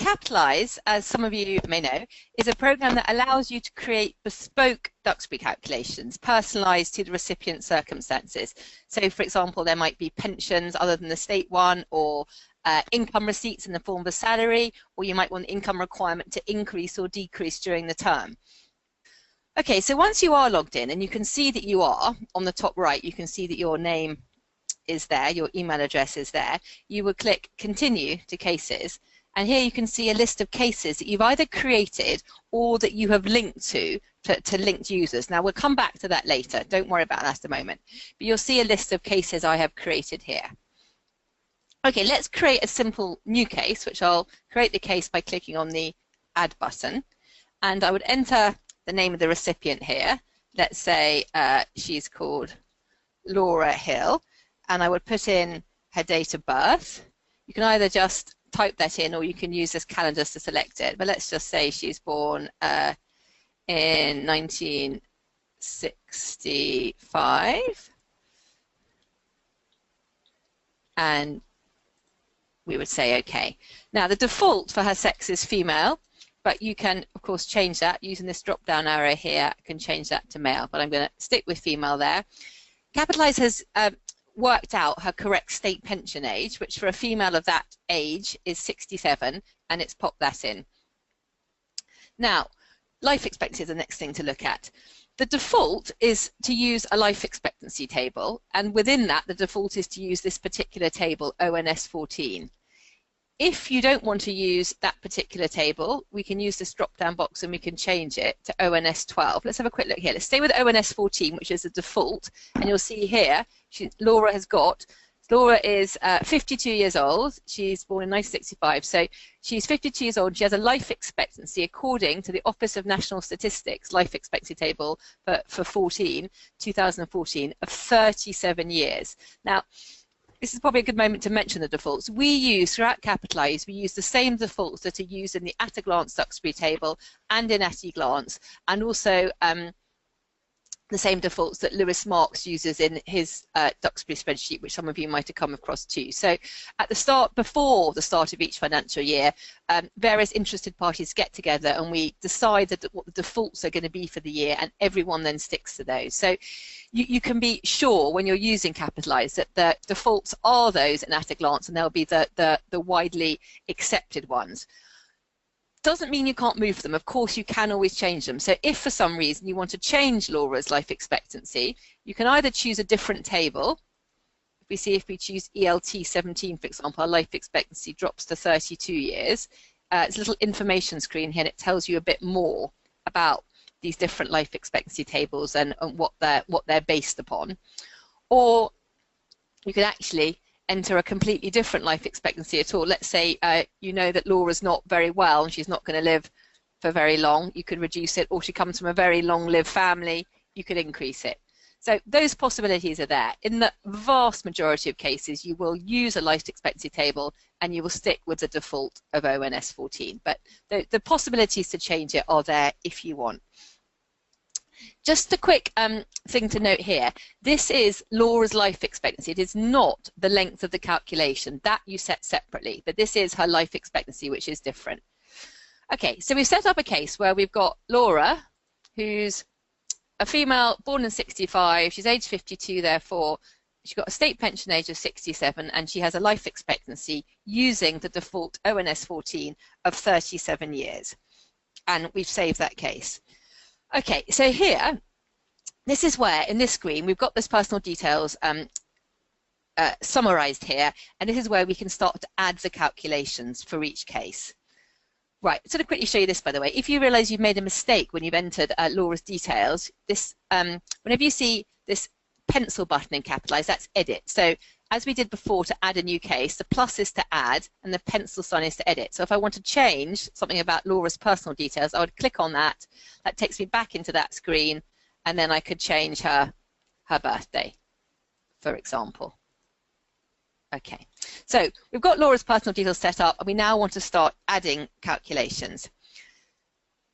Capitalise, as some of you may know, is a program that allows you to create bespoke Duxbury calculations, personalised to the recipient's circumstances. So, for example, there might be pensions other than the state one, or income receipts in the form of a salary, or you might want the income requirement to increase or decrease during the term. Okay, so once you are logged in, and you can see that you are, on the top right, you can see that your name is there, your email address is there, you would click Continue to Cases, and here you can see a list of cases that you've either created or that you have linked to linked users. Now, we'll come back to that later. Don't worry about that at the moment. But you'll see a list of cases I have created here. Okay, let's create a simple new case, which I'll create the case by clicking on the Add button. And I would enter the name of the recipient here. Let's say she's called Laura Hill. And I would put in her date of birth. You can either just type that in, or you can use this calendar to select it. But let's just say she's born in 1965, and we would say OK. Now, the default for her sex is female, but you can, of course, change that using this drop-down arrow here. I can change that to male, but I'm going to stick with female there. Capitalise has worked out her correct state pension age, which for a female of that age is 67, and it's popped that in. Now, life expectancy is the next thing to look at. The default is to use a life expectancy table, and within that, the default is to use this particular table, ONS 14. If you don't want to use that particular table, we can use this drop-down box and we can change it to ONS 12. Let's have a quick look here. Let's stay with ONS 14, which is the default, and you'll see here, Laura is 52 years old. She's born in 1965, so she's 52 years old. She has a life expectancy, according to the Office of National Statistics life expectancy table for 2014, of 37 years. Now, this is probably a good moment to mention the defaults. We use, throughout Capitalise, we use the same defaults that are used in the at-a-glance Duxbury table and in at-a-glance, and also the same defaults that Lewis Marks uses in his Duxbury spreadsheet, which some of you might have come across too. So at the start, before the start of each financial year, various interested parties get together and we decide what the defaults are going to be for the year, and everyone then sticks to those. So you can be sure when you're using Capitalise that the defaults are those in at-a-glance, and they'll be the widely accepted ones. Doesn't mean you can't move them. Of course, you can always change them. So if for some reason you want to change Laura's life expectancy, you can either choose a different table. If we choose ELT 17, for example, our life expectancy drops to 32 years. It's a little information screen here, and it tells you a bit more about these different life expectancy tables and what they're based upon. Or you could actually enter a completely different life expectancy at all. Let's say you know that Laura's not very well and she's not going to live for very long. You could reduce it, or she comes from a very long-lived family. You could increase it. So those possibilities are there. In the vast majority of cases, you will use a life expectancy table and you will stick with the default of ONS 14. But the possibilities to change it are there if you want. Just a quick thing to note here, this is Laura's life expectancy. It is not the length of the calculation. That you set separately, but this is her life expectancy, which is different. Okay, so we've set up a case where we've got Laura, who's a female, born in 65, she's age 52, therefore she's got a state pension age of 67, and she has a life expectancy using the default ONS 14 of 37 years. And we've saved that case. Okay, so here, this is where, in this screen, we've got this personal details summarized here, and this is where we can start to add the calculations for each case. Right, so to quickly show you this, by the way, if you realize you've made a mistake when you've entered Laura's details, this whenever you see this pencil button in Capitalise, that's edit. So as we did before, to add a new case, the plus is to add and the pencil sign is to edit. So if I want to change something about Laura's personal details, I would click on that. That takes me back into that screen, and then I could change her birthday, for example. Okay, so we've got Laura's personal details set up, and we now want to start adding calculations.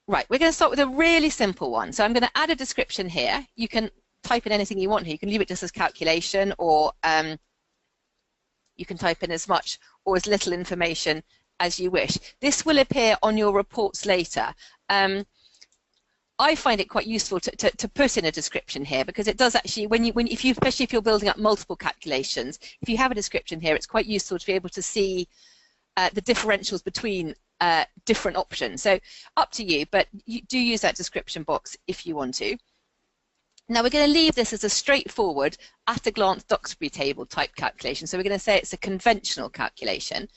Right, we're going to start with a really simple one. So I'm going to add a description here. You can type in anything you want here. You can leave it just as calculation, or you can type in as much or as little information as you wish. This will appear on your reports later. I find it quite useful to put in a description here, because it does actually, especially if you're building up multiple calculations, if you have a description here, it's quite useful to be able to see the differentials between different options. So up to you, but you do use that description box if you want to. Now we're going to leave this as a straightforward at-a-glance Duxbury table type calculation. So we're going to say it's a conventional calculation.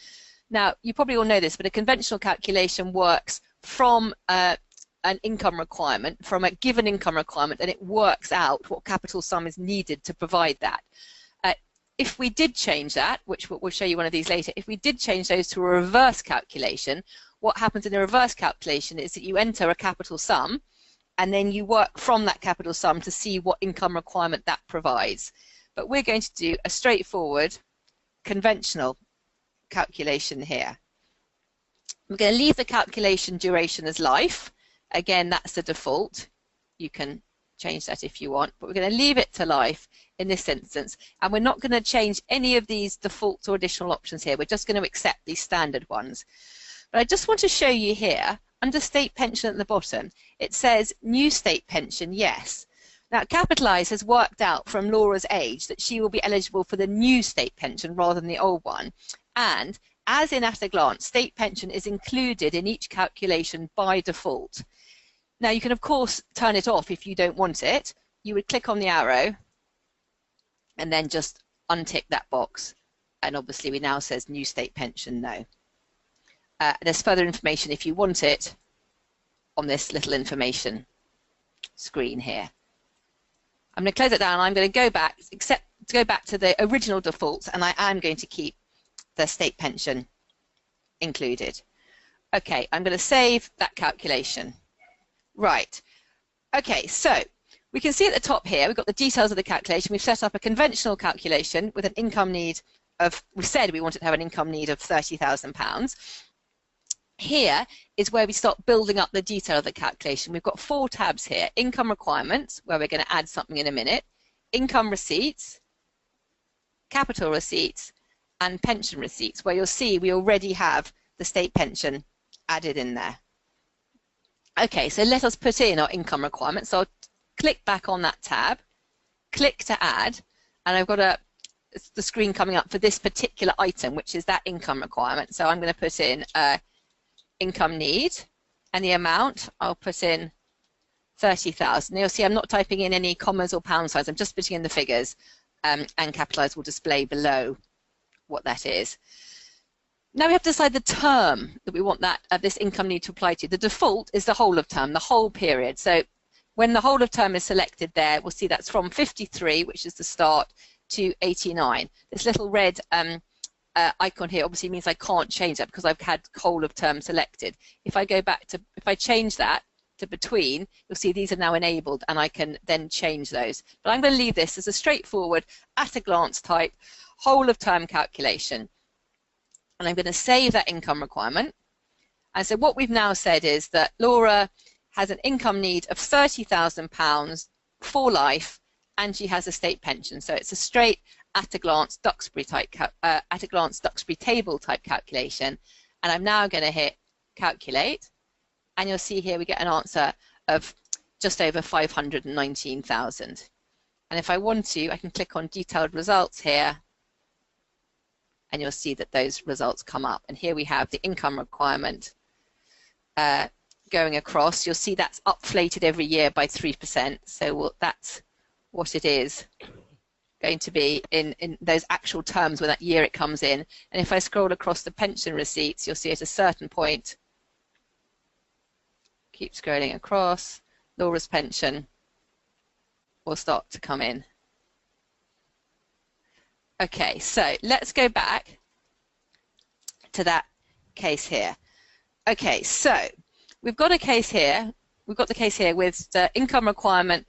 Now you probably all know this, but a conventional calculation works from an income requirement, from a given income requirement, and it works out what capital sum is needed to provide that. If we did change that, which we'll show you one of these later, if we did change those to a reverse calculation, what happens in a reverse calculation is that you enter a capital sum, and then you work from that capital sum to see what income requirement that provides. But we're going to do a straightforward conventional calculation here. We're going to leave the calculation duration as life. Again, that's the default. You can change that if you want, but we're going to leave it to life in this instance, and we're not going to change any of these defaults or additional options here. We're just going to accept these standard ones. But I just want to show you here, under state pension at the bottom, it says new state pension, yes. Now Capitalise has worked out from Laura's age that she will be eligible for the new state pension rather than the old one, and as in at a glance, state pension is included in each calculation by default. Now you can of course turn it off if you don't want it. You would click on the arrow and then just untick that box, and obviously we now says new state pension no. There's further information if you want it on this little information screen here. I'm going to close it down. I'm going to go back, go back to the original defaults, and I am going to keep the state pension included. Okay, I'm going to save that calculation. Right. Okay, so we can see at the top here we've got the details of the calculation. We've set up a conventional calculation with an income need of, we said we wanted to have an income need of £30,000. Here is where we start building up the detail of the calculation. We've got 4 tabs here: income requirements, where we're going to add something in a minute, income receipts, capital receipts, and pension receipts, where you'll see we already have the state pension added in there. Okay, so let us put in our income requirements. So I'll click back on that tab, click to add, and I've got the screen coming up for this particular item, which is that income requirement. So I'm going to put in income need, and the amount I'll put in 30,000. You'll see I'm not typing in any commas or pound signs. I'm just putting in the figures, and Capitalise will display below what that is. Now we have to decide the term that we want that this income need to apply to. The default is the whole of term, the whole period. So when the whole of term is selected there, we'll see that's from 53, which is the start, to 89. This little red icon here obviously means I can't change that because I've had whole of term selected. If I go back to, if I change that to between, you'll see these are now enabled, and I can then change those. But I'm going to leave this as a straightforward at a glance type whole of term calculation, and I'm going to save that income requirement. And so what we've now said is that Laura has an income need of £30,000 for life, and she has a state pension. So it's a straight at a glance Duxbury type, at a glance Duxbury table type calculation. And I'm now going to hit calculate, and you'll see here we get an answer of just over 519,000. And if I want to, I can click on detailed results here, and you'll see that those results come up. And here we have the income requirement going across. You'll see that's upflated every year by 3%. So that's what it is going to be in those actual terms when that year it comes in. And if I scroll across the pension receipts, you'll see at a certain point, keep scrolling across, Laura's pension will start to come in. Okay, so let's go back to that case here. Okay, so we've got a case here. We've got the case here with the income requirement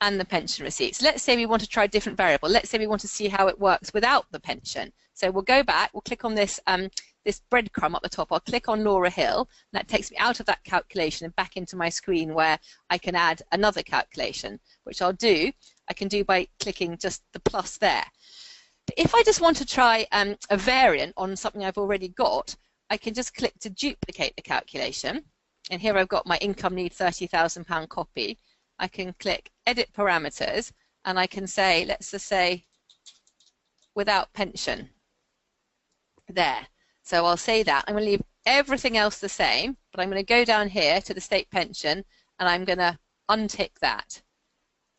and the pension receipts. Let's say we want to try a different variable. Let's say we want to see how it works without the pension. So we'll go back. We'll click on this this breadcrumb at the top. I'll click on Laura Hill, and that takes me out of that calculation and back into my screen where I can add another calculation, which I'll do. I can do by clicking just the plus there. But if I just want to try a variant on something I've already got, I can just click to duplicate the calculation. And here I've got my income need £30,000 copy. I can click edit parameters and I can say, let's just say without pension there. So I'll say that. I'm going to leave everything else the same, but I'm going to go down here to the state pension and I'm going to untick that.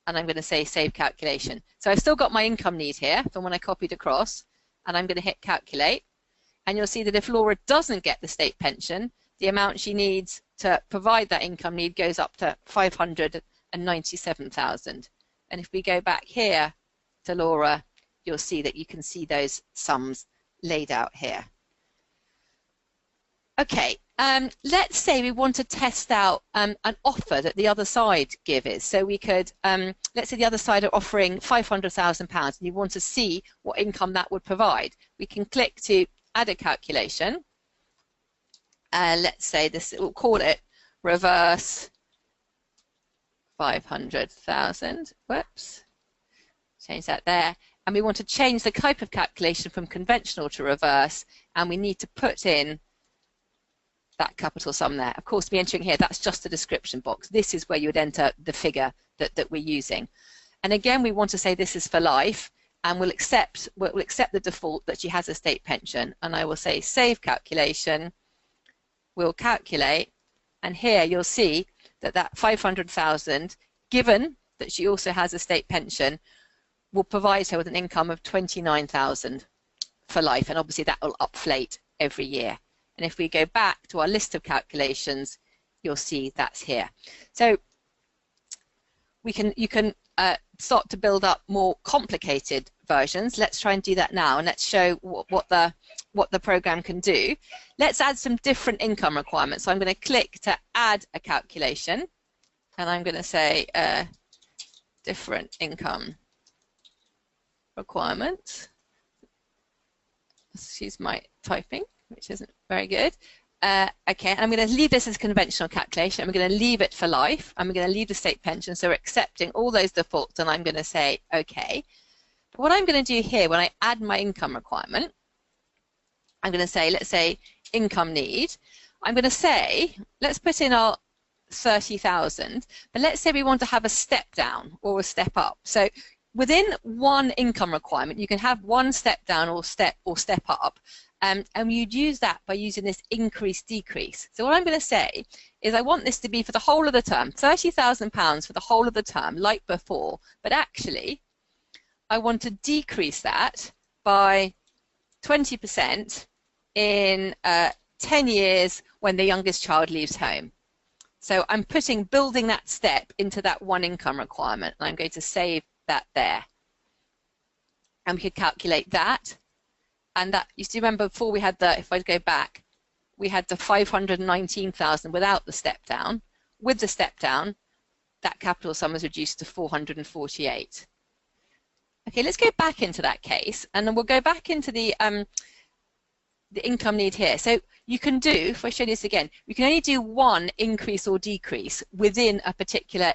And I'm going to say save calculation. So I've still got my income need here from when I copied across, and I'm going to hit calculate. And you'll see that if Laura doesn't get the state pension, the amount she needs to provide that income need goes up to 597,000. And if we go back here to Laura, you'll see that you can see those sums laid out here. Okay, let's say we want to test out an offer that the other side give is. So we could, let's say the other side are offering £500,000 and you want to see what income that would provide. We can click to add a calculation. Let's say this, we'll call it reverse 500,000. Whoops, change that there. And we want to change the type of calculation from conventional to reverse, and we need to put in that capital sum there. Of course, we're entering here, that's just a description box. This is where you would enter the figure that we're using. And again, we want to say this is for life, and we'll accept the default that she has a state pension. And I will say save calculation, we'll calculate, and here you'll see that that 500,000, given that she also has a state pension, will provide her with an income of 29,000 for life, and obviously that will upflate every year. And if we go back to our list of calculations, you'll see that's here. So you can start to build up more complicated versions. Let's try and do that now, and let's show what the program can do. Let's add some different income requirements. So I'm going to click to add a calculation, and I'm going to say different income requirements. Excuse my typing, which isn't very good. Okay, and I'm going to leave this as conventional calculation. I'm going to leave it for life. I'm going to leave the state pension, so we're accepting all those defaults, and I'm going to say okay. But what I'm going to do here, when I add my income requirement, I'm going to say, let's say income need. I'm going to say, let's put in our 30,000, but let's say we want to have a step down or a step up. So within one income requirement, you can have one step down or step up. And you'd use that by using this increase decrease. So what I'm going to say is I want this to be for the whole of the term, £30,000 for the whole of the term, like before, but actually I want to decrease that by 20% in 10 years when the youngest child leaves home. So I'm building that step into that one income requirement, and I'm going to save that there. And we could calculate that. And that, you see, remember before we had the, if I go back, we had the 519,000 without the step down. With the step down, that capital sum is reduced to 448. Okay, let's go back into that case, and then we'll go back into the income need here. So you can do, if I show you this again, we can only do one increase or decrease within a particular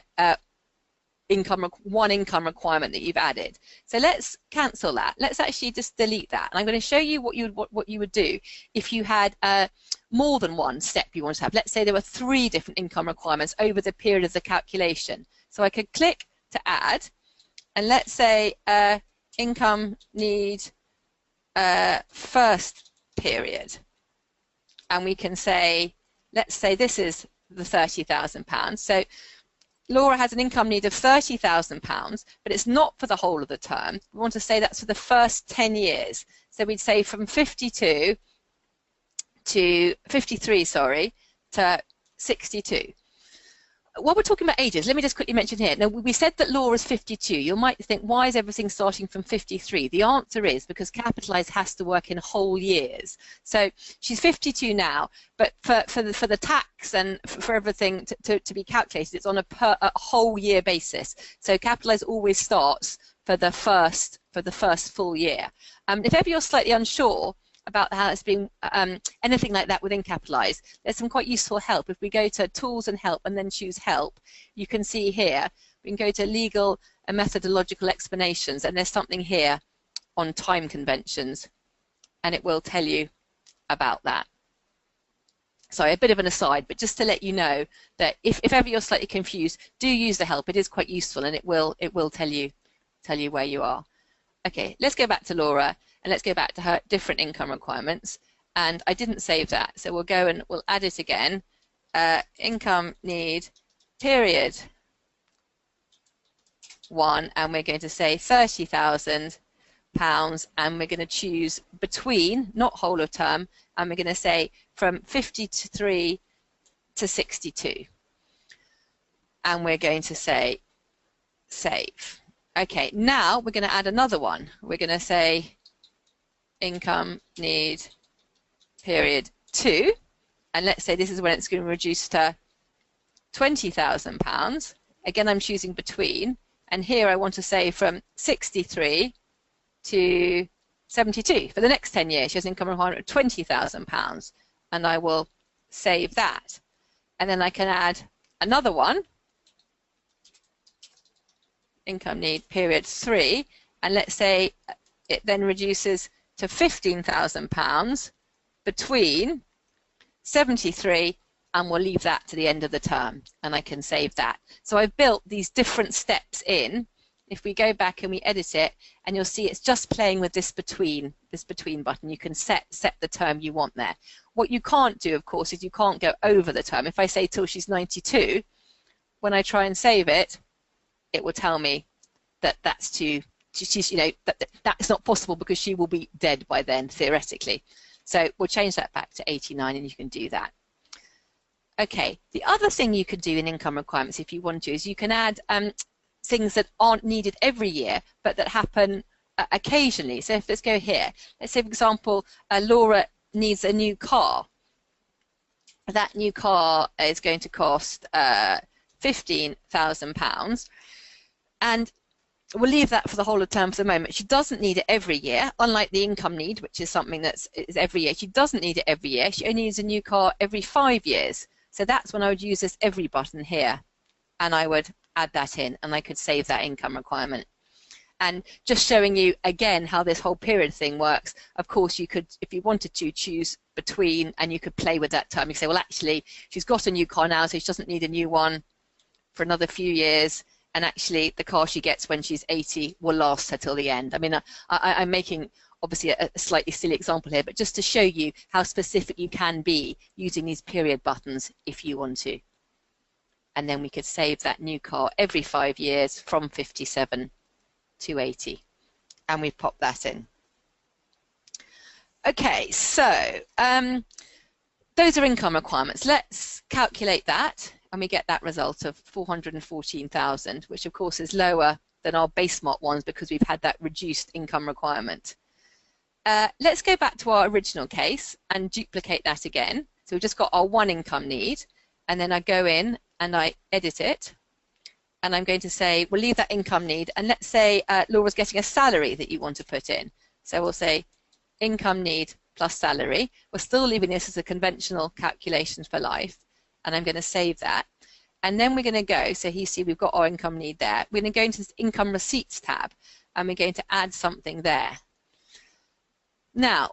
one income requirement that you've added. So let's cancel that. Let's actually just delete that. And I'm going to show you what you would do if you had more than one step you want to have. Let's say there were 3 different income requirements over the period of the calculation. So I could click to add, and let's say income need first period. And we can say, let's say this is the £30,000. So Laura has an income need of £30,000, but it's not for the whole of the term. We want to say that's for the first 10 years. So we'd say from 53 to 62. While we're talking about ages, let me just quickly mention here. Now, we said that Laura's 52. You might think, why is everything starting from 53? The answer is because Capitalise has to work in whole years. So she's 52 now, but for the tax and for everything to be calculated, it's on a whole year basis. So Capitalise always starts for the first full year. If ever you're slightly unsure about how it's been, anything like that within Capitalise, there's some quite useful help. If we go to Tools and Help and then choose Help, you can see here, we can go to Legal and Methodological Explanations, and there's something here on time conventions, and it will tell you about that. Sorry, a bit of an aside, but just to let you know that if ever you're slightly confused, do use the help. It is quite useful, and it will tell you where you are. Okay, let's go back to Laura, and let's go back to her different income requirements. And I didn't save that, so we'll go and we'll add it again. Income need period 1, and we're going to say £30,000, and we're going to choose between, not whole of term, and we're going to say from 53 to 62, and we're going to say save. Okay, now we're going to add another one. We're going to say income need period 2, and let's say this is when it's going to reduce to £20,000. Again, I'm choosing between, and here I want to say from 63 to 72. For the next 10 years, she has an income requirement of £20,000, and I will save that. And then I can add another one, income need period 3, and let's say it then reduces to £15,000 between 73, and we'll leave that to the end of the term, and I can save that. So I've built these different steps in. If we go back and we edit it, and you'll see it's just playing with this between button. You can set the term you want there. What you can't do, of course, is you can't go over the term. If I say till she's 92, when I try and save it, it will tell me that that's she's, you know, that's not possible because she will be dead by then, theoretically. So we'll change that back to 89, and you can do that. Okay, the other thing you could do in income requirements, if you want to, is you can add things that aren't needed every year, but that happen occasionally. So if let's go here, let's say, for example, Laura needs a new car. That new car is going to cost £15,000, and we'll leave that for the whole of term for the moment. She doesn't need it every year, unlike the income need, which is something that's every year. She doesn't need it every year. She only needs a new car every 5 years. So that's when I would use this every button here, and I would add that in, and I could save that income requirement. And just showing you again how this whole period thing works. Of course, you could, if you wanted to, choose between, and you could play with that term. You say, well, actually, she's got a new car now, so she doesn't need a new one for another few years. And actually, the car she gets when she's 80 will last her till the end. I mean, I'm making obviously a slightly silly example here, but just to show you how specific you can be using these period buttons if you want to. And then we could save that new car every 5 years from 57 to 80. And we've popped that in. Okay, so those are income requirements. Let's calculate that, and we get that result of 414,000, which of course is lower than our base mot ones because we've had that reduced income requirement. Let's go back to our original case and duplicate that again. So we've just got our one income need, and then I go in and I edit it, and I'm going to say, we'll leave that income need, and let's say Laura's getting a salary that you want to put in. So we'll say income need plus salary. We're still leaving this as a conventional calculation for life, and I'm going to save that. And then we're going to go, so you see we've got our income need there. We're going to go into this income receipts tab, and we're going to add something there. Now,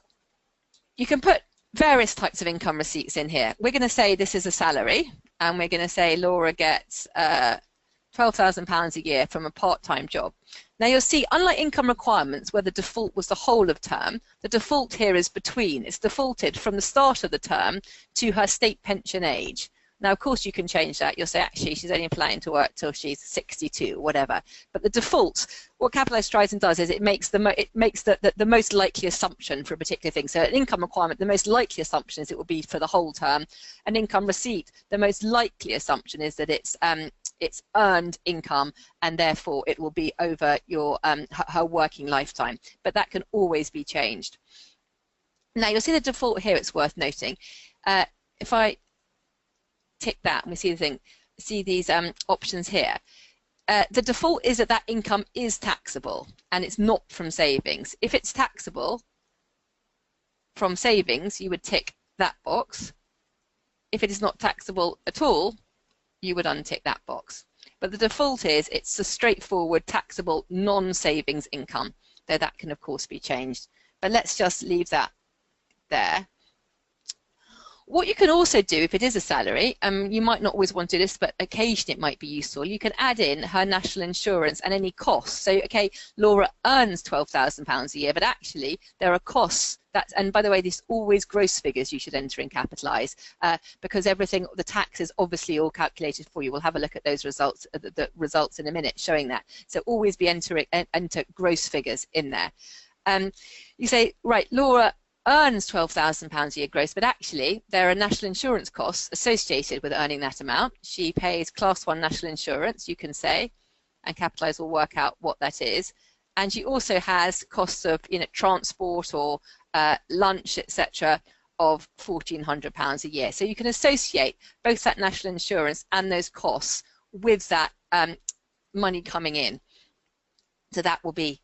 you can put various types of income receipts in here. We're going to say this is a salary, and we're going to say Laura gets £12,000 a year from a part-time job. Now you'll see, unlike income requirements where the default was the whole of term, the default here is between. It's defaulted from the start of the term to her state pension age. Now, of course, you can change that. You'll say, actually, she's only planning to work till she's 62 or whatever. But the default, what Capitalise tries and does is it makes the most likely assumption for a particular thing. So an income requirement, the most likely assumption is it will be for the whole term. An income receipt, the most likely assumption is that it's earned income, and therefore it will be over your her working lifetime. But that can always be changed. Now, you'll see the default here. It's worth noting. If I tick that and we see the thing, see these options here. The default is that income is taxable and it's not from savings. If it's taxable from savings, you would tick that box. If it is not taxable at all, you would untick that box. But the default is it's a straightforward taxable non-savings income, though that can of course be changed. But let's just leave that there. What you can also do if it is a salary, you might not always want to do this, but occasionally it might be useful. You can add in her national insurance and any costs. So, okay, Laura earns £12,000 a year, but actually there are costs. And by the way, these always gross figures you should enter in Capitalise, because everything, the tax is obviously all calculated for you. We'll have a look at those results, the results in a minute showing that. So always be enter gross figures in there. You say, right, Laura earns £12,000 a year gross, but actually there are national insurance costs associated with earning that amount. She pays Class 1 national insurance, you can say, and Capitalise will work out what that is. And she also has costs of transport or lunch, etc., of £1,400 a year. So you can associate both that national insurance and those costs with that money coming in. So that will be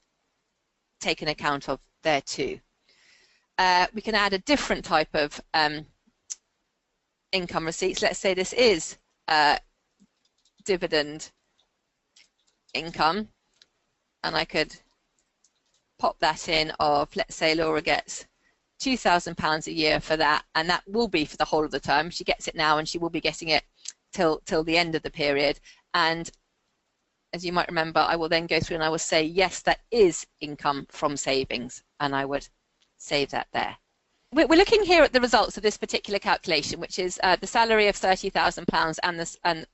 taken account of there too. We can add a different type of income receipts. Let's say this is dividend income, and I could pop that in of, let's say Laura gets £2,000 a year for that, and that will be for the whole of the term. She gets it now and she will be getting it till the end of the period. And as you might remember, I will then go through and I will say, yes, that is income from savings, and I would save that there. We're looking here at the results of this particular calculation, which is the salary of £30,000 and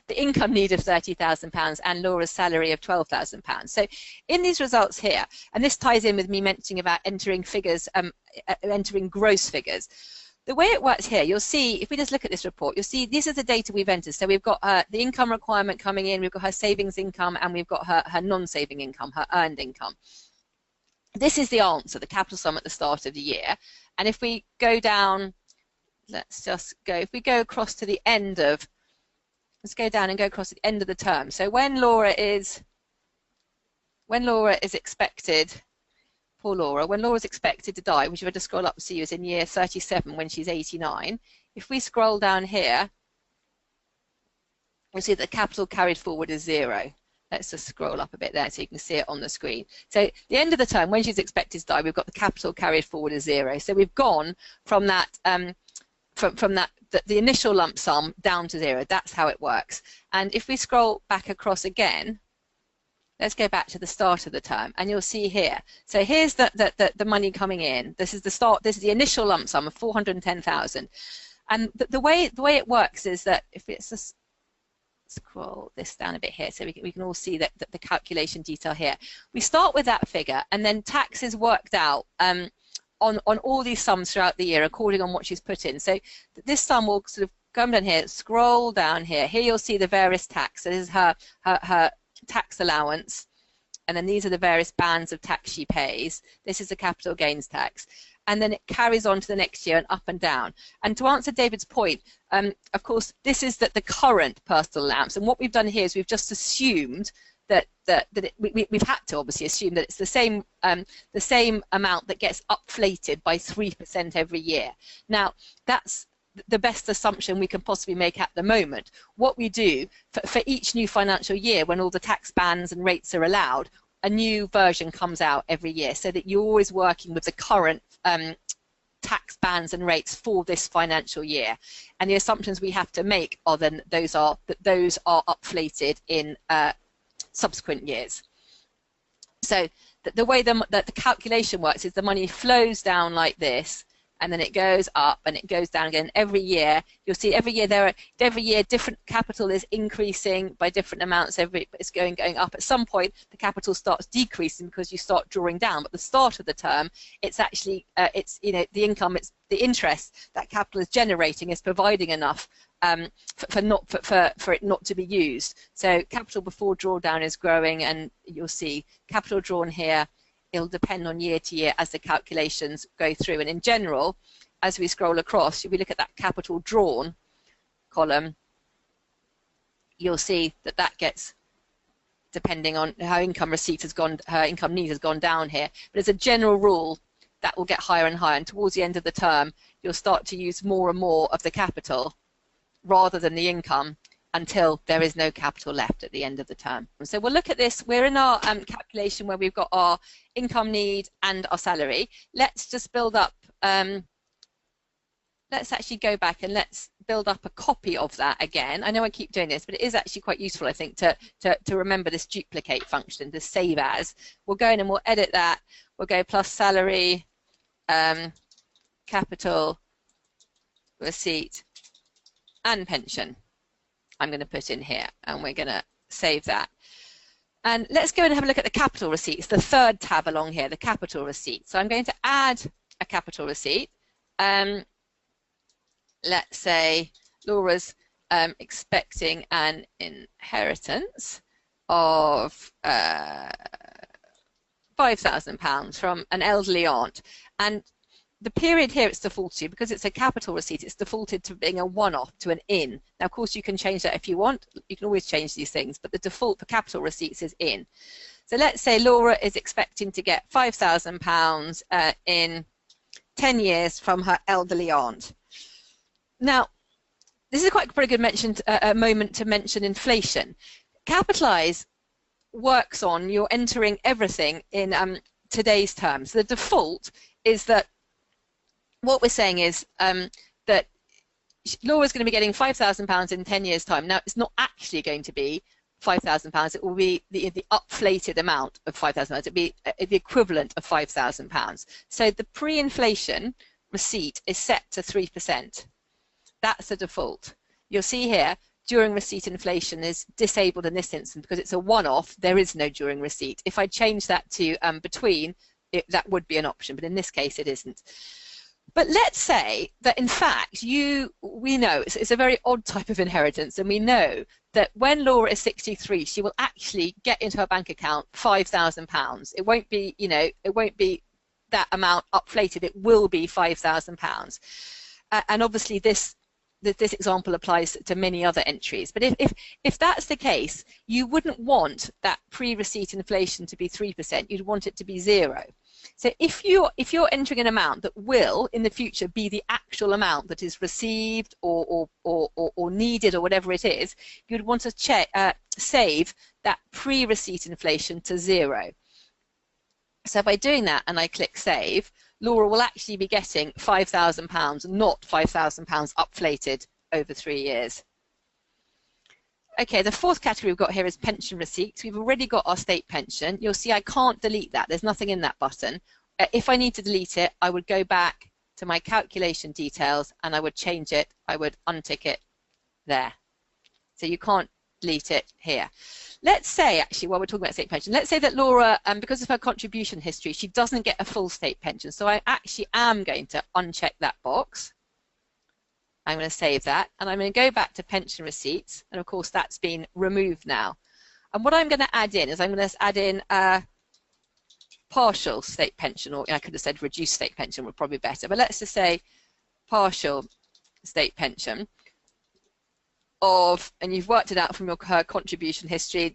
the income need of £30,000 and Laura's salary of £12,000. So in these results here, and this ties in with me mentioning about entering figures, entering gross figures. The way it works here, you'll see, if we just look at this report, you'll see this is the data we've entered. So we've got the income requirement coming in, we've got her savings income, and we've got her non-saving income, her earned income. This is the answer, the capital sum at the start of the year. And if we go down, let's just go, if we go across to the end of, let's go down and go across to the end of the term. So when Laura is expected, poor Laura, when Laura's expected to die, which if I just scroll up and see is in year 37 when she's 89, if we scroll down here, we'll see that the capital carried forward is 0. Let's just scroll up a bit there so you can see it on the screen. So the end of the term, when she's expected to die, we've got the capital carried forward as 0. So we've gone from that, the initial lump sum down to 0. That's how it works. And if we scroll back across again, let's go back to the start of the term, and you'll see here. So here's the money coming in. This is the start. This is the initial lump sum of 410,000. And the way it works is that if it's just scroll this down a bit here so we can all see that the calculation detail here. We start with that figure, and then tax is worked out on all these sums throughout the year according on what she's put in. So this sum will sort of come down here, scroll down here. Here you'll see the various tax. So this is her tax allowance, and then these are the various bands of tax she pays. This is the capital gains tax. And then it carries on to the next year and up and down. And to answer David's point, of course, this is the current personal allowance. And what we've done here is we've just assumed that we've had to obviously assume that it's the same amount that gets upflated by 3% every year. Now, that's the best assumption we can possibly make at the moment. What we do for each new financial year, when all the tax bands and rates are allowed, a new version comes out every year, so that you're always working with the current tax bands and rates for this financial year. And the assumptions we have to make are then those are upflated in subsequent years. So the way the calculation works is the money flows down like this, and then it goes up and it goes down again. Every year, you'll see every year different capital is increasing by different amounts. It's going up. At some point, the capital starts decreasing because you start drawing down. But at the start of the term, it's actually the income, it's the interest that capital is generating is providing enough for it not to be used. So capital before drawdown is growing, and you'll see capital drawn here. It'll depend on year to year as the calculations go through. And in general, as we scroll across, if we look at that capital drawn column, you'll see that gets, depending on how income receipt has gone, her income need has gone down here. But as a general rule, that will get higher and higher. And towards the end of the term, you'll start to use more and more of the capital rather than the income, until there is no capital left at the end of the term. So we'll look at this. We're in our calculation where we've got our income need and our salary. Let's just build up, let's let's actually go back and let's build up a copy of that again. I know I keep doing this, but it is actually quite useful, I think, to remember this duplicate function, this save as. We'll go in and we'll edit that. We'll go plus salary, capital, receipt, and pension. I'm going to put in here, and we're going to save that. And let's go and have a look at the capital receipts, the third tab along here, the capital receipt. So I'm going to add a capital receipt. Let's say Laura's expecting an inheritance of £5,000 from an elderly aunt, and the period here it's defaulted to, because it's a capital receipt, it's defaulted to being a one-off, to an in. Now, of course, you can change that if you want. You can always change these things, but the default for capital receipts is in. So let's say Laura is expecting to get £5,000 in 10 years from her elderly aunt. Now, this is quite a very good moment to mention inflation. Capitalise works on you're entering everything in today's terms. The default is that what we're saying is that Laura's going to be getting £5,000 in 10 years' time. Now, it's not actually going to be £5,000. It will be the upflated amount of £5,000. It'll be the equivalent of £5,000. So the pre-inflation receipt is set to 3%. That's the default. You'll see here, during receipt inflation is disabled in this instance because it's a one-off. There is no during receipt. If I change that to between, that would be an option, but in this case it isn't. But let's say that in fact we know it's a very odd type of inheritance, and we know that when Laura is 63, she will actually get into her bank account £5,000. It won't be, it won't be that amount upflated. It will be £5,000. And obviously this example applies to many other entries. But if that's the case, you wouldn't want that pre-receipt inflation to be 3%. You'd want it to be 0. So if you're entering an amount that will in the future be the actual amount that is received or needed or whatever it is, you'd want to save that pre-receipt inflation to 0. So by doing that and I click save, Laura will actually be getting £5,000, not £5,000 upflated over 3 years. Okay, the fourth category we've got here is pension receipts. We've already got our state pension. You'll see I can't delete that. There's nothing in that button. If I need to delete it, I would go back to my calculation details and I would change it. I would untick it there. So you can't delete it here. Let's say, actually, while we're talking about state pension, let's say that Laura, because of her contribution history, she doesn't get a full state pension. So I actually am going to uncheck that box. I'm going to save that, and I'm going to go back to pension receipts, and of course that's been removed now. And what I'm going to add in is I'm going to add in a partial state pension, or I could have said reduced state pension would probably be better, but let's just say partial state pension of, and you've worked it out from her contribution history.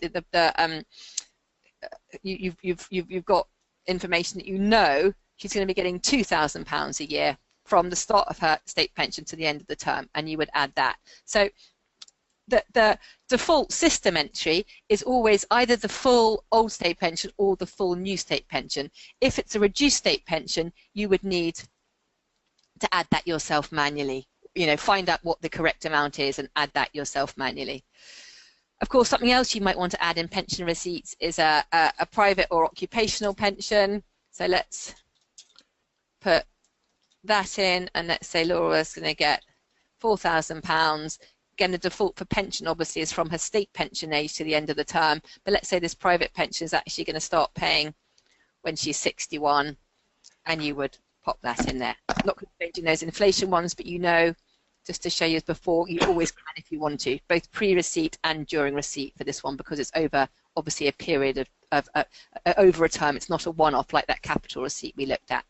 You've got information that you know she's going to be getting £2,000 a year from the start of her state pension to the end of the term, and you would add that. So the default system entry is always either the full old state pension or the full new state pension. If it's a reduced state pension, you would need to add that yourself manually. Find out what the correct amount is and add that yourself manually. Of course, something else you might want to add in pension receipts is a private or occupational pension. So let's put that in, and let's say Laura's going to get £4,000. Again, the default for pension obviously is from her state pension age to the end of the term, but let's say this private pension is actually going to start paying when she's 61, and you would pop that in there. I'm not going to change in those inflation ones, but just to show you as before, you always can if you want to, both pre-receipt and during receipt for this one, because it's over obviously a period of over a term. It's not a one-off like that capital receipt we looked at.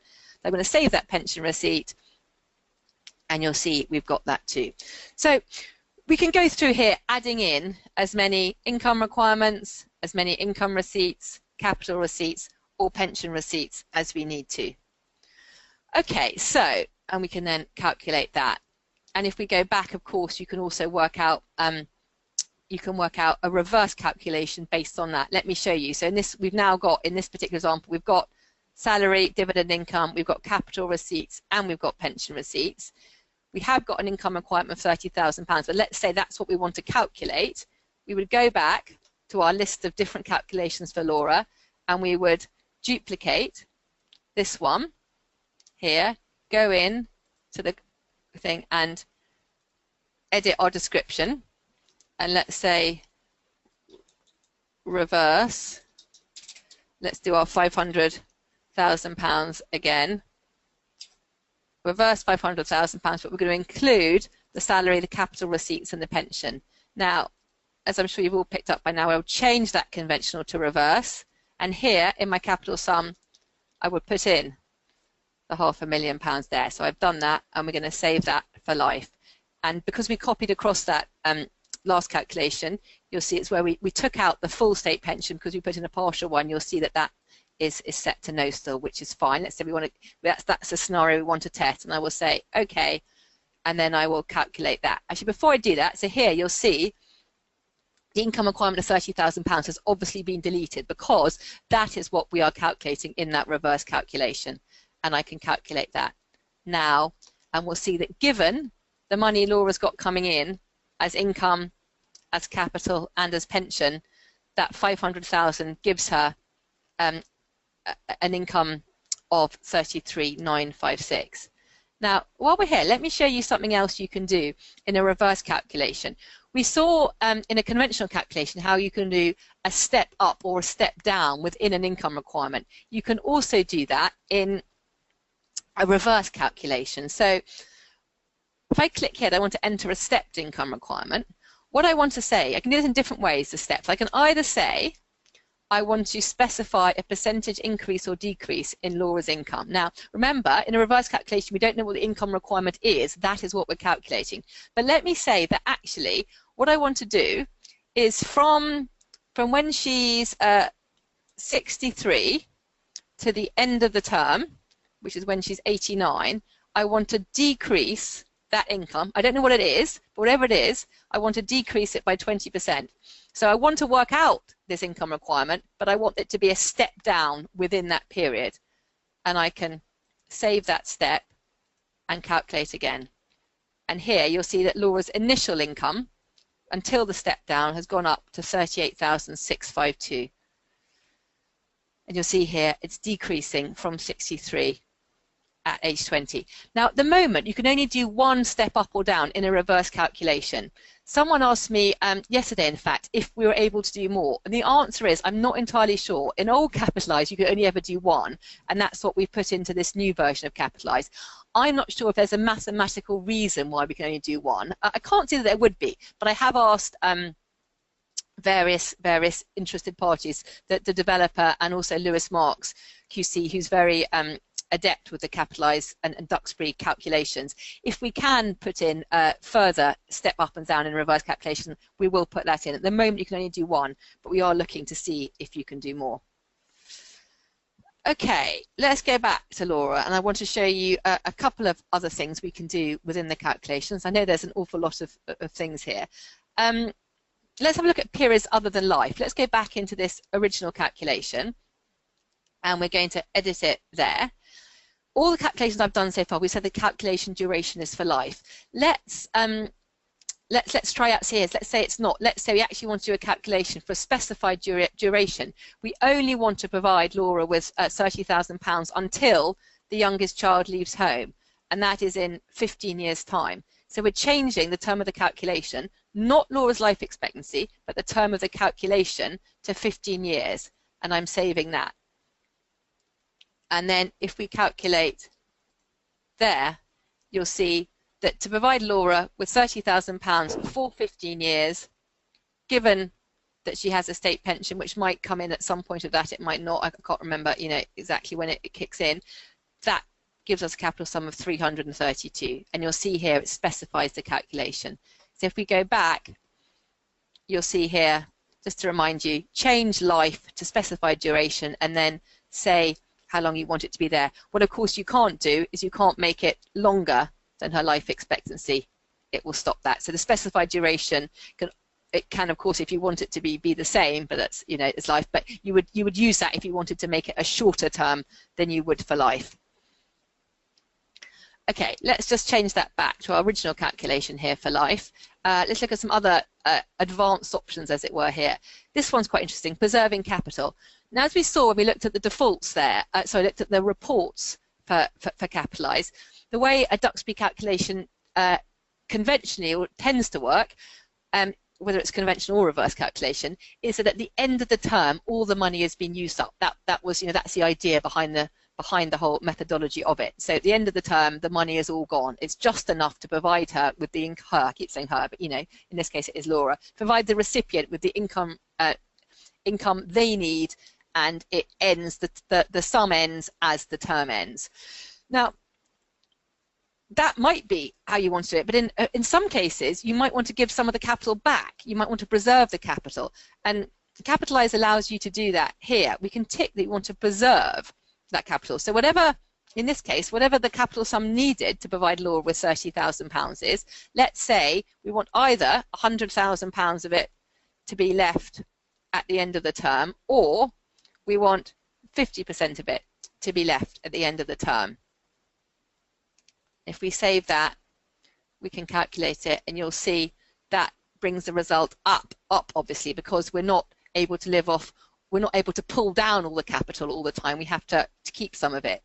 I'm going to save that pension receipt, and you'll see we've got that too. So we can go through here adding in as many income requirements, as many income receipts, capital receipts, or pension receipts as we need to. Okay, so, and we can then calculate that. And if we go back, of course, you can also work out a reverse calculation based on that. Let me show you. So in this, we've now got, in this particular example, we've got salary, dividend income, we've got capital receipts, and we've got pension receipts. we have got an income requirement of £30,000, but let's say that's what we want to calculate. We would go back to our list of different calculations for Laura, and we would duplicate this one here, go in to the thing and edit our description, and let's say reverse. Let's do our £500,000 again. Reverse £500,000, but we're going to include the salary, the capital receipts, and the pension. Now, as I'm sure you've all picked up by now, I'll change that conventional to reverse, and here in my capital sum, I would put in the £500,000 there. So I've done that, and we're going to save that for life. And because we copied across that last calculation, you'll see it's where we took out the full state pension because we put in a partial one. You'll see that that is set to no still, which is fine. Let's say we want to, that's a scenario we want to test, and I will say okay, and then I will calculate that. Actually, before I do that, so here you'll see the income requirement of £30,000 has obviously been deleted because that is what we are calculating in that reverse calculation, and I can calculate that now, and we'll see that given the money Laura's got coming in as income, as capital, and as pension, that 500,000 gives her an income of 33,956. Now, while we're here, let me show you something else you can do in a reverse calculation. We saw in a conventional calculation how you can do a step up or a step down within an income requirement. You can also do that in a reverse calculation. So if I click here, I want to enter a stepped income requirement. What I want to say, I can do this in different ways, the steps. I can either say I want to specify a percentage increase or decrease in Laura's income. Now, remember, in a reverse calculation, we don't know what the income requirement is. That is what we're calculating. But let me say that actually, what I want to do is from when she's 63 to the end of the term, which is when she's 89, I want to decrease that income. I don't know what it is, but whatever it is, I want to decrease it by 20%. So I want to work out this income requirement, but I want it to be a step down within that period. And I can save that step and calculate again. And here you'll see that Laura's initial income until the step down has gone up to 38,652. And you'll see here it's decreasing from 63 at age 20. Now, at the moment, you can only do one step up or down in a reverse calculation. Someone asked me yesterday, in fact, if we were able to do more. And the answer is, I'm not entirely sure. In old Capitalise, you could only ever do one, and that's what we've put into this new version of Capitalise. I'm not sure if there's a mathematical reason why we can only do one. I can't see that there would be, but I have asked various interested parties, the developer and also Lewis Marks, QC, who's very adept with the Capitalise and Duxbury calculations. If we can put in further step up and down in reverse calculation, we will put that in. At the moment you can only do one, but we are looking to see if you can do more. Okay, let's go back to Laura, and I want to show you a couple of other things we can do within the calculations. I know there's an awful lot of things here. Let's have a look at periods other than life. Let's go back into this original calculation, and we're going to edit it there. All the calculations I've done so far, we said the calculation duration is for life. Let's try out here. Let's say it's not. Let's say we actually want to do a calculation for a specified duration. We only want to provide Laura with £30,000 until the youngest child leaves home, and that is in 15 years' time. So we're changing the term of the calculation, not Laura's life expectancy, but the term of the calculation to 15 years, and I'm saving that. And then if we calculate there, you'll see that to provide Laura with £30,000 for 15 years, given that she has a state pension, which might come in at some point of that, it might not, I can't remember, you know, exactly when it kicks in, that gives us a capital sum of 332. And you'll see here it specifies the calculation. So if we go back, you'll see here, just to remind you, change life to specified duration and then say how long you want it to be there. What of course you can't do is you can't make it longer than her life expectancy. It will stop that. So the specified duration can of course, if you want it to be the same, but that's, you know, it's life, but you would use that if you wanted to make it a shorter term than you would for life. Okay, let's just change that back to our original calculation here for life. Let's look at some other advanced options, as it were, here. This one's quite interesting, preserving capital. Now, as we saw when we looked at the defaults there, looked at the reports for Capitalise, the way a Duxbury calculation conventionally tends to work, whether it's conventional or reverse calculation, is that at the end of the term, all the money has been used up. That was, that's the idea behind the whole methodology of it. So at the end of the term, the money is all gone. It's just enough to provide her with the income. I keep saying her, but in this case it is Laura. Provide the recipient with the income they need, and it ends. The sum ends as the term ends. Now, that might be how you want to do it, but in some cases you might want to give some of the capital back. You might want to preserve the capital, and Capitalise allows you to do that here. We can tick that you want to preserve that capital. So whatever, in this case, whatever the capital sum needed to provide Laura with £30,000 is, let's say we want either £100,000 of it to be left at the end of the term, or we want 50% of it to be left at the end of the term. If we save that, we can calculate it, and you'll see that brings the result up obviously, because we're not able to live off, we're not able to pull down all the capital all the time. We have to keep some of it.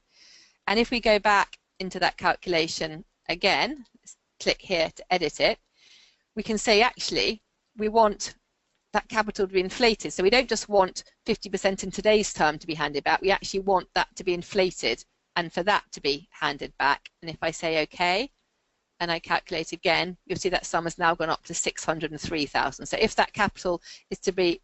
And if we go back into that calculation again, let's click here to edit it, we can say actually we want that capital to be inflated. So we don't just want 50% in today's term to be handed back, we actually want that to be inflated and for that to be handed back. And if I say OK, and I calculate again, you'll see that sum has now gone up to 603,000. So if that capital is to be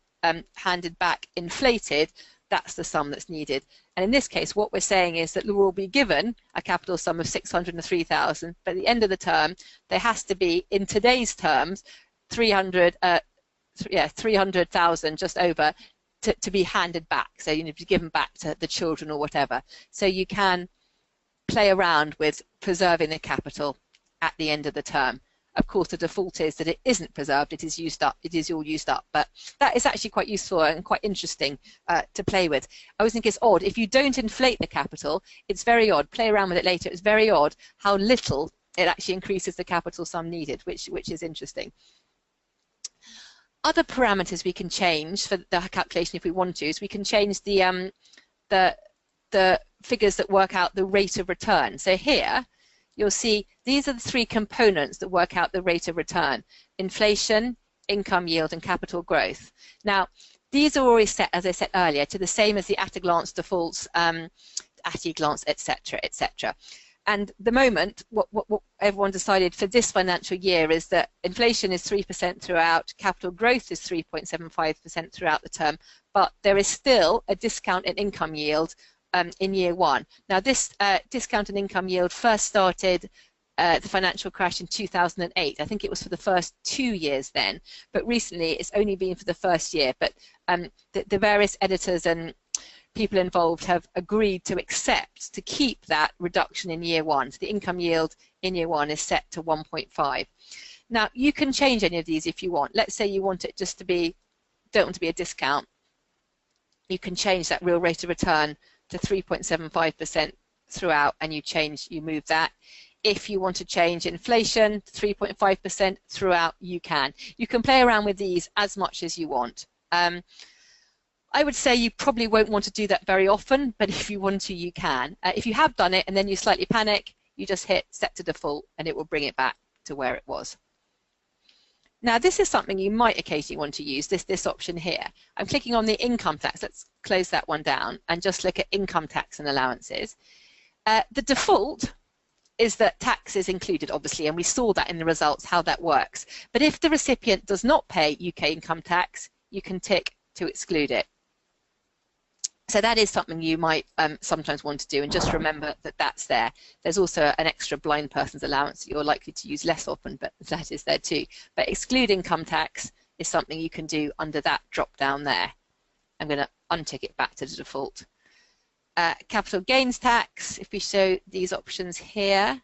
handed back inflated, that's the sum that's needed. And in this case, what we're saying is that Laura will be given a capital sum of 603,000, but at the end of the term, there has to be, in today's terms, 300,000 just over to be handed back. So you need to be given back to the children or whatever. So you can play around with preserving the capital at the end of the term. Of course, the default is that it isn't preserved, it is used up, it is all used up, but that is actually quite useful and quite interesting to play with. I always think it's odd, if you don't inflate the capital, it's very odd, play around with it later, it's very odd how little it actually increases the capital sum needed, which is interesting. Other parameters we can change for the calculation if we want to is we can change the figures that work out the rate of return. So here you'll see these are the three components that work out the rate of return: inflation, income yield, and capital growth. Now, these are always set, as I said earlier, to the same as the at-a-glance defaults, at-a-glance, etc., etc. And the moment, what everyone decided for this financial year is that inflation is 3% throughout, capital growth is 3.75% throughout the term, but there is still a discount in income yield in year one. Now this discount in income yield first started the financial crash in 2008. I think it was for the first 2 years then, but recently it's only been for the first year. But the various editors and people involved have agreed to accept to keep that reduction in year one. So the income yield in year one is set to 1.5. Now you can change any of these if you want. Let's say you want it just to be, don't want to be a discount. You can change that real rate of return to 3.75% throughout, and you move that. If you want to change inflation to 3.5% throughout, you can. You can play around with these as much as you want. I would say you probably won't want to do that very often, but if you want to, you can. If you have done it and then you slightly panic, you just hit set to default and it will bring it back to where it was. Now this is something you might occasionally want to use, this option here. I'm clicking on the income tax. Let's close that one down and just look at income tax and allowances. The default is that tax is included, obviously, and we saw that in the results, how that works. But if the recipient does not pay UK income tax, you can tick to exclude it. So that is something you might sometimes want to do, and just remember that that's there. There's also an extra blind person's allowance that you're likely to use less often, but that is there too. But exclude income tax is something you can do under that drop down there. I'm going to untick it back to the default. Capital gains tax, if we show these options here,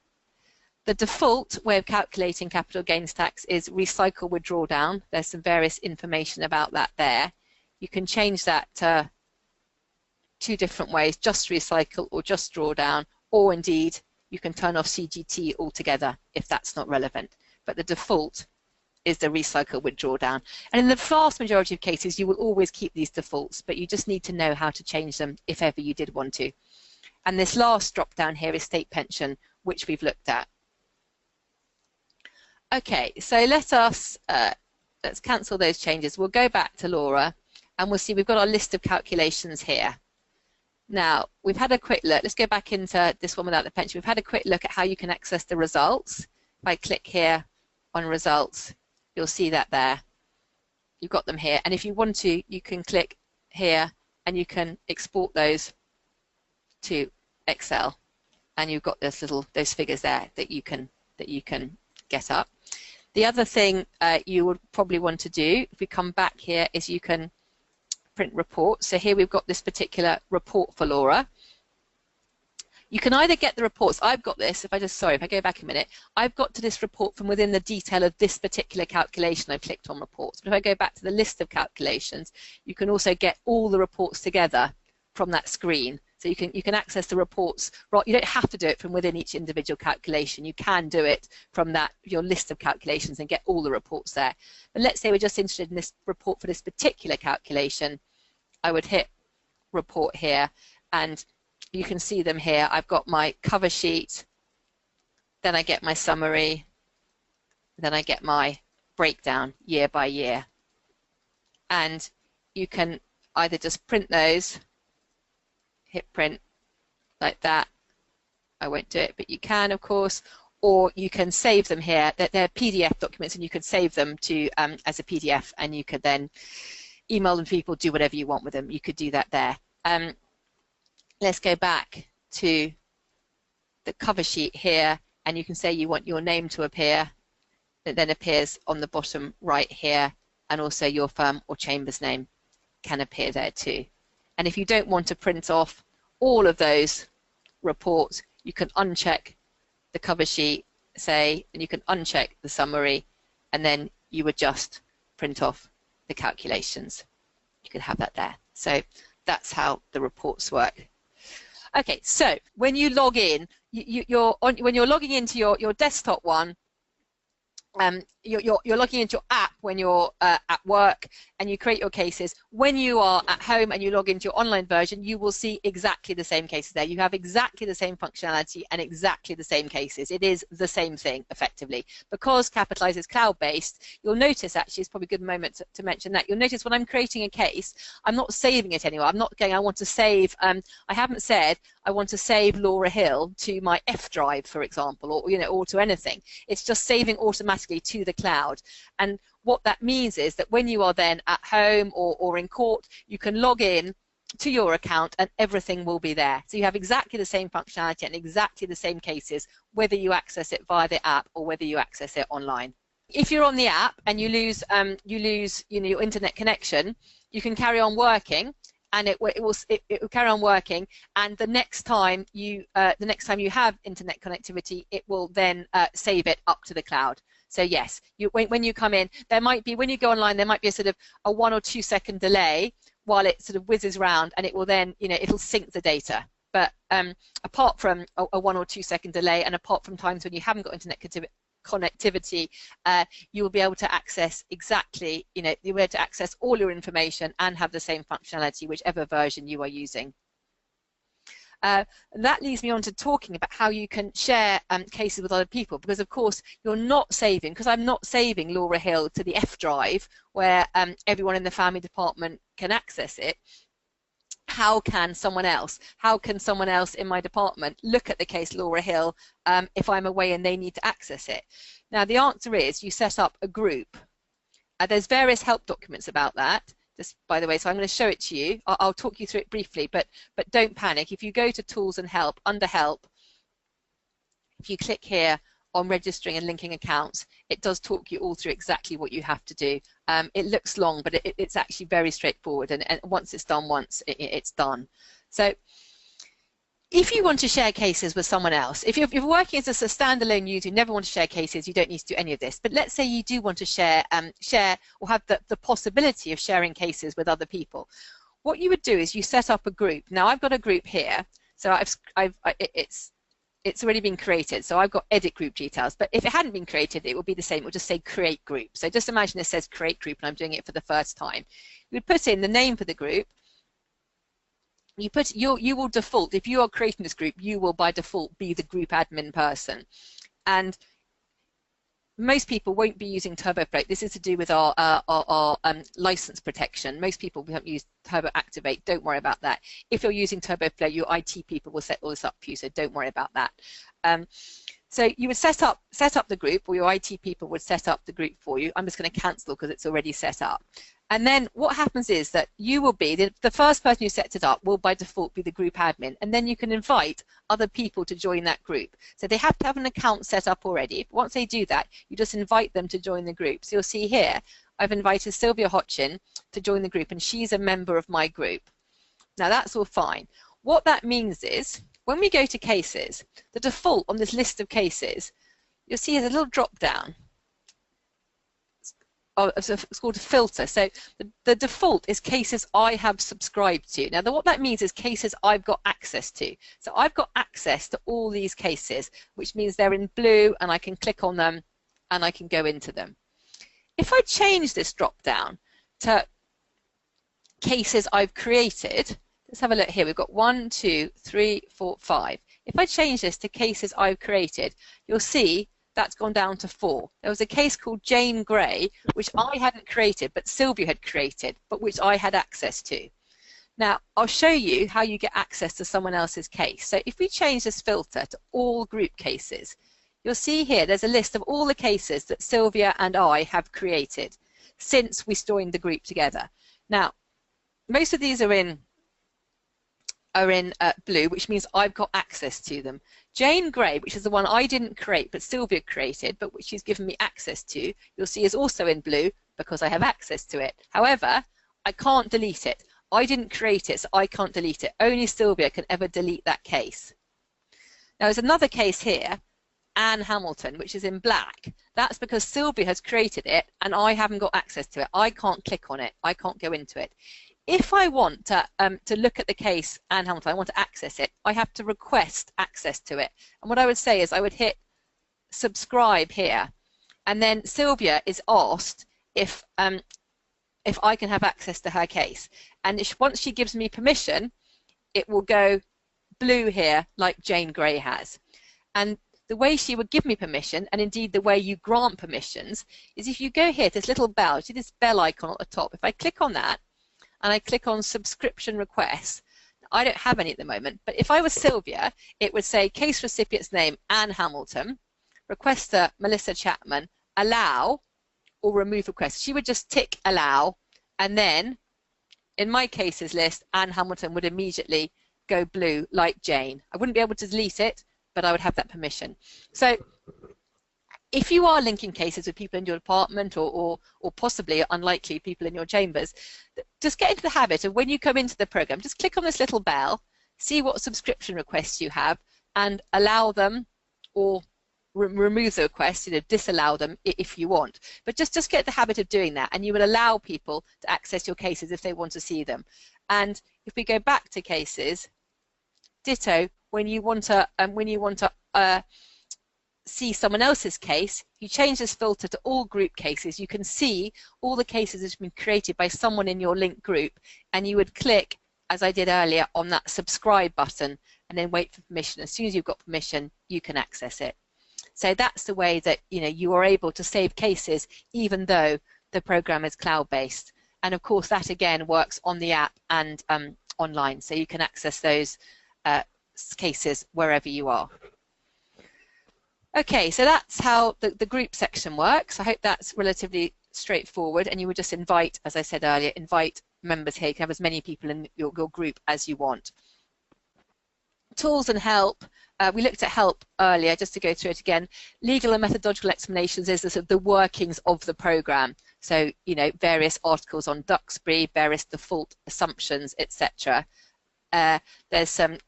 the default way of calculating capital gains tax is recycle with drawdown. There's some various information about that there. You can change that to 2 different ways, just recycle or just drawdown, or indeed you can turn off CGT altogether if that's not relevant. But the default is the recycle withdraw down. And in the vast majority of cases, you will always keep these defaults, but you just need to know how to change them if ever you did want to. And this last drop down here is state pension, which we've looked at. Okay, so let's cancel those changes. We'll go back to Laura and we'll see we've got our list of calculations here. Now, we've had a quick look. Let's go back into this one without the pension. We've had a quick look at how you can access the results. If I click here on results, you'll see that there. You've got them here. And if you want to, you can click here and you can export those to Excel. And you've got those figures there that you can get up. The other thing you would probably want to do, if we come back here, is you can print reports. So here we've got this particular report for Laura. You can either get the reports, I've got this, if I go back a minute, I've got to this report from within the detail of this particular calculation. I've clicked on reports. But if I go back to the list of calculations, you can also get all the reports together from that screen. So you can access the reports. Right, you don't have to do it from within each individual calculation. You can do it from your list of calculations and get all the reports there. But let's say we're just interested in this report for this particular calculation. I would hit report here, and you can see them here. I've got my cover sheet, then I get my summary, then I get my breakdown year by year. And you can either just print those, hit print like that. I won't do it, but you can, of course, or you can save them here. They're PDF documents, and you could save them to as a PDF, and you could then email them to people, do whatever you want with them. You could do that there. Let's go back to the cover sheet here, and you can say you want your name to appear. It then appears on the bottom right here, and also your firm or chamber's name can appear there too. And if you don't want to print off all of those reports, you can uncheck the cover sheet, and you can uncheck the summary, and then you would just print off the calculations. You can have that there. So that's how the reports work. Okay, so when you log in, when you're logging into your desktop one, you're logging into your app when you're at work and you create your cases. When you are at home and you log into your online version, you will see exactly the same cases there. You have exactly the same functionality and exactly the same cases. It is the same thing, effectively. Because Capitalise is cloud-based, you'll notice, actually, it's probably a good moment to mention that, you'll notice when I'm creating a case, I'm not saving it anywhere. I'm not going, I want to save, I haven't said, I want to save Laura Hill to my F drive, for example, or to anything. It's just saving automatically to the cloud. And what that means is that when you are then at home or in court, you can log in to your account and everything will be there. So you have exactly the same functionality and exactly the same cases, whether you access it via the app or whether you access it online. If you're on the app and you lose your internet connection, you can carry on working, and it will carry on working, and the next time you have internet connectivity, it will then save it up to the cloud. So yes, when you come in, there might be, when you go online, there might be a sort of a 1 or 2 second delay while it sort of whizzes around, and it will then, it'll sync the data. But apart from a 1 or 2 second delay, and apart from times when you haven't got internet connectivity, you will be able to access exactly, you'll be able to access all your information and have the same functionality, whichever version you are using. That leads me on to talking about how you can share cases with other people, because of course you're not saving, because I'm not saving Laura Hill to the F drive where everyone in the family department can access it. How can someone else in my department look at the case Laura Hill if I'm away and they need to access it? Now the answer is you set up a group. There's various help documents about that, just by the way, so I'm going to show it to you. I'll talk you through it briefly, but don't panic. If you go to Tools and Help, under Help, if you click here on registering and linking accounts, it does talk you all through exactly what you have to do. It looks long, but it's actually very straightforward, and once it's done it's done. So if you want to share cases with someone else, if you're working as a standalone user, you never want to share cases, you don't need to do any of this. But let's say you do want to share or have the possibility of sharing cases with other people. What you would do is you set up a group. Now I've got a group here, so it's already been created, so I've got edit group details, but if it hadn't been created, it would be the same. It would just say create group. So just imagine it says create group and I'm doing it for the first time. You would put in the name for the group. You will default, if you are creating this group, you will by default be the group admin person. And most people won't be using TurboFloat. This is to do with our license protection. Most people don't use Turbo Activate. Don't worry about that. If you're using TurboFloat, your IT people will set all this up for you, so don't worry about that. So you would set up the group, or your IT people would set up the group for you. I'm just going to cancel because it's already set up. And then what happens is that you will be, the first person who sets it up will by default be the group admin, and then you can invite other people to join that group. So they have to have an account set up already. Once they do that, you just invite them to join the group. So you'll see here, I've invited Sylvia Hotchin to join the group, and she's a member of my group. Now that's all fine. What that means is, when we go to cases, the default on this list of cases, you'll see there's a little drop down. It's called a filter. So the default is cases I have subscribed to. Now what that means is cases I've got access to. So I've got access to all these cases, which means they're in blue and I can click on them and I can go into them. If I change this drop down to cases I've created, let's have a look here. We've got 1, 2, 3, 4, 5. If I change this to cases I've created, you'll see that's gone down to 4. There was a case called Jane Grey, which I hadn't created, but Sylvia had created, but which I had access to. Now, I'll show you how you get access to someone else's case. So if we change this filter to all group cases, you'll see here there's a list of all the cases that Sylvia and I have created since we joined the group together. Now, most of these are in blue, which means I've got access to them. Jane Grey, which is the one I didn't create but Sylvia created, but which she's given me access to, you'll see is also in blue because I have access to it. However, I can't delete it. I didn't create it, so I can't delete it. Only Sylvia can ever delete that case. Now there's another case here, Anne Hamilton, which is in black. That's because Sylvia has created it and I haven't got access to it. I can't click on it. I can't go into it. If I want to look at the case Anne Hamilton, I want to access it, I have to request access to it. And what I would say is I would hit subscribe here, and then Sylvia is asked if I can have access to her case. And once she gives me permission, it will go blue here like Jane Grey has. And the way she would give me permission, and indeed the way you grant permissions, is if you go here to this little bell, see this bell icon at the top. If I click on that, and I click on subscription requests. I don't have any at the moment, but if I was Sylvia, it would say case recipient's name, Anne Hamilton, requester, Melissa Chapman, allow or remove request. She would just tick allow, and then in my cases list, Anne Hamilton would immediately go blue like Jane. I wouldn't be able to delete it, but I would have that permission. So if you are linking cases with people in your department or possibly unlikely people in your chambers, just get into the habit of when you come into the program, just click on this little bell, see what subscription requests you have, and allow them or remove the request, disallow them if you want. But just get the habit of doing that, and you would allow people to access your cases if they want to see them. And if we go back to cases, ditto, when you want to see someone else's case, you change this filter to all group cases. You can see all the cases that have been created by someone in your linked group, and you would click, as I did earlier, on that subscribe button and then wait for permission. As soon as you've got permission, you can access it. So that's the way that you are able to save cases even though the program is cloud-based. And of course that again works on the app and online, so you can access those cases wherever you are. Okay, so that's how the group section works. I hope that's relatively straightforward, and you would just invite, as I said earlier, invite members here. You can have as many people in your group as you want. Tools and help. We looked at help earlier, just to go through it again. Legal and methodological explanations is the workings of the program. So, various articles on Duxbury, various default assumptions, etc. There's some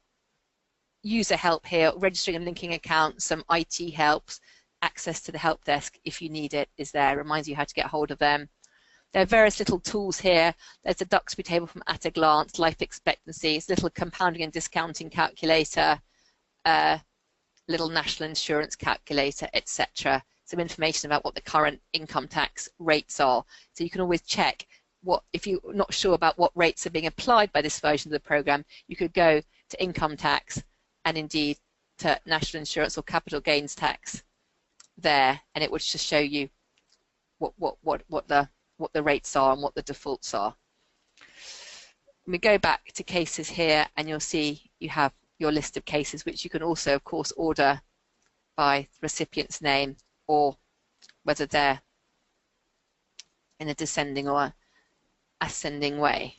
user help here, registering and linking accounts, some IT helps, access to the help desk if you need it is there, reminds you how to get hold of them. There are various little tools here. There's a Duxbury table from At a Glance, life expectancy, it's a little compounding and discounting calculator, little national insurance calculator, etc. Some information about what the current income tax rates are. So you can always check what, if you're not sure about what rates are being applied by this version of the program, you could go to income tax and indeed to national insurance or capital gains tax there, and it would just show you what the rates are and what the defaults are. We go back to cases here, and you'll see you have your list of cases, which you can also, of course, order by the recipient's name or whether they're in a descending or ascending way.